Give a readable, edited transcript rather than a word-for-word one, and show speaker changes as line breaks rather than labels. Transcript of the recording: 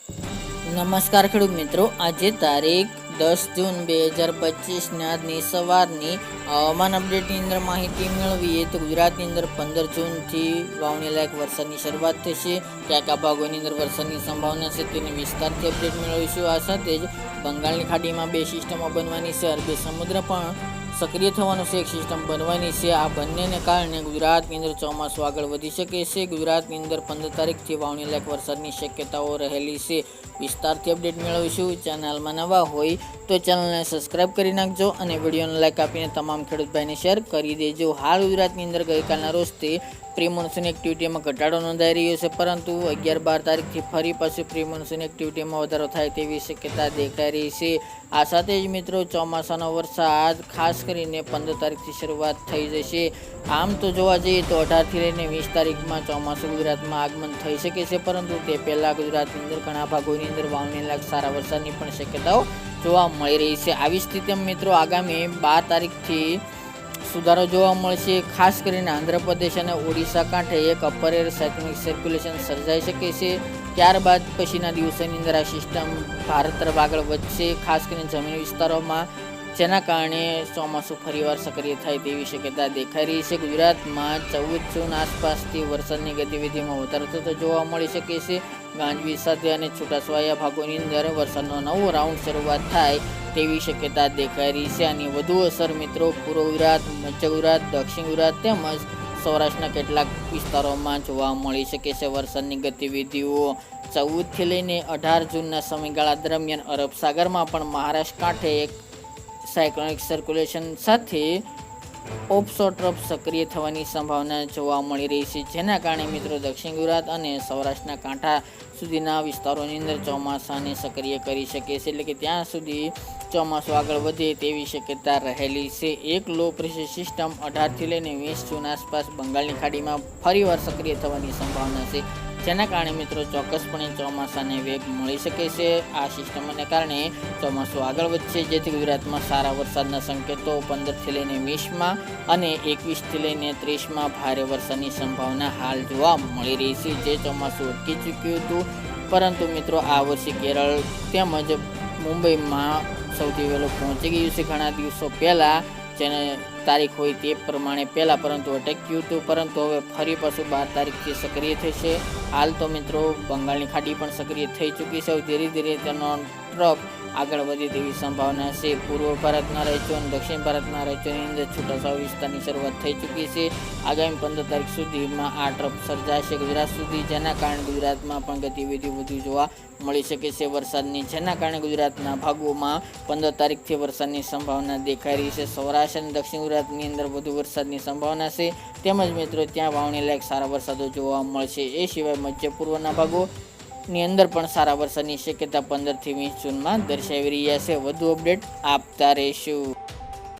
નમસ્કાર ખેડૂત મિત્રો, આજે તારીખ 10 જૂન 2025 આજની સવારની હવામાન અપડેટની અંદર માહિતી મેળવીએ તો ગુજરાતની અંદર 15 જૂનથી વાવણી લાયક વરસાદની શરૂઆત થશે. ક્યાંક આ ભાગોની અંદર વરસાદની સંભાવના છે તેની વિસ્તારથી અપડેટ મેળવીશું. આ સાથે જ બંગાળની ખાડીમાં બે સિસ્ટમો બનવાની છે, અરબી સમુદ્ર પણ સક્રિય થવાનું છે, એક સિસ્ટમ બનવાની છે. આ બંનેને કારણે ગુજરાતની અંદર ચોમાસું આગળ વધી શકે છે. ગુજરાતની અંદર 15 તારીખથી વાવણી લાયક વરસાદની શક્યતાઓ રહેલી છે. વિસ્તારથી અપડેટ મેળવીશું. ચેનલમાં નવા હોય તો ચેનલને સબસ્ક્રાઈબ કરી નાખજો અને વિડીયોને લાઈક આપીને તમામ ખેડૂત ભાઈને શેર કરી દેજો. હાલ ગુજરાતની અંદર ગઈકાલના રોજથી પ્રી મોન્સૂન એક્ટિવિટીમાં ઘટાડો નોંધાઈ રહ્યો છે, પરંતુ 11-12 તારીખથી ફરી પાછું પ્રી મોન્સૂન એક્ટિવિટીમાં વધારો થાય તેવી શક્યતા દેખાઈ રહી છે. આ સાથે જ મિત્રો ચોમાસાનો વરસાદ ખાસ કરીને 15 તારીખથી શરૂઆત થઈ જશે. આમ તો જોવા જઈએ તો 18થી લઈને 20 તારીખમાં ચોમાસું ગુજરાતમાં આગમન થઈ શકે છે, પરંતુ તે પહેલાં ગુજરાતની અંદર ઘણા ભાગોની અંદર વાવણી લાયક સારા વરસાદની પણ શક્યતાઓ જોવા મળી રહી છે. આવી સ્થિતિમાં મિત્રો આગામી 12 તારીખથી સુધારો જોવા મળશે. ખાસ કરીને આંધ્રપ્રદેશ અને ઓડિશા કાંઠે એક અપર એર સાયક્લોનિક સર્ક્યુલેશન સર્જાઈ શકે છે. ત્યારબાદ પછીના દિવસોની અંદર આ સિસ્ટમ ભારત તરફ આગળ વધશે, ખાસ કરીને જમીન વિસ્તારોમાં, જેના કારણે ચોમાસું ફરીવાર સક્રિય થાય તેવી શક્યતા દેખાઈ રહી છે. ગુજરાતમાં 14 જૂન આસપાસથી વરસાદની ગતિવિધિમાં વધારો થતો જોવા મળી શકે છે. ગાજવીજ સાથે અને છૂટાછવાયા ભાગોની અંદર વરસાદનો નવો રાઉન્ડ શરૂઆત થાય તેવી શક્યતા દેખાઈ રહી છે. આની વધુ અસર મિત્રો પૂર્વ ગુજરાત, મધ્ય ગુજરાત, દક્ષિણ ગુજરાત તેમજ સૌરાષ્ટ્રના કેટલાક વિસ્તારોમાં જોવા મળી શકે છે. વરસાદની ગતિવિધિઓ 14થી લઈને 18 જૂનના સમયગાળા દરમિયાન અરબ સાગરમાં પણ મહારાષ્ટ્ર કાંઠે એક સાયક્લોનિક સર્ક્યુલેશન સાથે ઓફશોર ટ્રફ સક્રિય થવાની સંભાવના જોવા મળી રહી છે, જેના કારણે મિત્રો દક્ષિણ ગુજરાત અને સૌરાષ્ટ્રના કાંઠા સુધીના વિસ્તારોની અંદર ચોમાસાને સક્રિય કરી શકે છે, એટલે કે ત્યાં સુધી ચોમાસું આગળ વધે તેવી શક્યતા રહેલી છે. એક લો પ્રેશર સિસ્ટમ 18થી લઈને 20 જૂન આસપાસ બંગાળની ખાડીમાં ફરીવાર સક્રિય થવાની સંભાવના છે, જેના કારણે મિત્રો ચોક્કસપણે ચોમાસાને વેગ મળી શકે છે. આ સિસ્ટમોને કારણે ચોમાસું આગળ વધશે, જેથી ગુજરાતમાં સારા વરસાદના સંકેતો 15થી લઈને 20માં અને 21થી લઈને 30માં ભારે વરસાદની સંભાવના હાલ જોવા મળી રહી છે. જે ચોમાસું અટકી ચૂક્યું હતું, પરંતુ મિત્રો આ વર્ષે કેરળ તેમજ મુંબઈમાં સૌથી વહેલું પહોંચી ગયું છે ઘણા દિવસો પહેલાં, જેને તારીખ હોય તે પ્રમાણે પહેલાં, પરંતુ અટક્યું હતું. પરંતુ હવે ફરી પાછું 12 તારીખથી સક્રિય થશે. હાલ તો મિત્રો બંગાળની ખાડી પણ સક્રિય થઈ ચૂકી છે. ધીરે ધીરે તેનો ટ્રફ આગળ વધે તેવી સંભાવના છે. પૂર્વ ભારતના રાજ્યો અને દક્ષિણ ભારતના રાજ્યોની અંદર છૂટાછવાયા વિસ્તારની શરૂઆત થઈ ચૂકી છે. આગામી 15 તારીખ સુધીમાં આ ટ્રફ સર્જાશે ગુજરાત સુધી, જેના કારણે ગુજરાતમાં પણ ગતિવિધિ વધુ જોવા મળી શકે છે વરસાદની, જેના કારણે ગુજરાતના ભાગોમાં 15 તારીખથી વરસાદની સંભાવના દેખાઈ રહી છે. સૌરાષ્ટ્ર અને દક્ષિણ ગુજરાતની અંદર વધુ વરસાદની સંભાવના છે, તેમજ મિત્રો ત્યાં વાવણી લાયક સારા વરસાદો જોવા મળશે. એ સિવાય મધ્ય પૂર્વના ભાગોની અંદર પણ સારા વરસાદની શક્યતા 15થી 20 જૂનમાં દર્શાવી રહ્યા છે. વધુ અપડેટ આપતા રહીશું.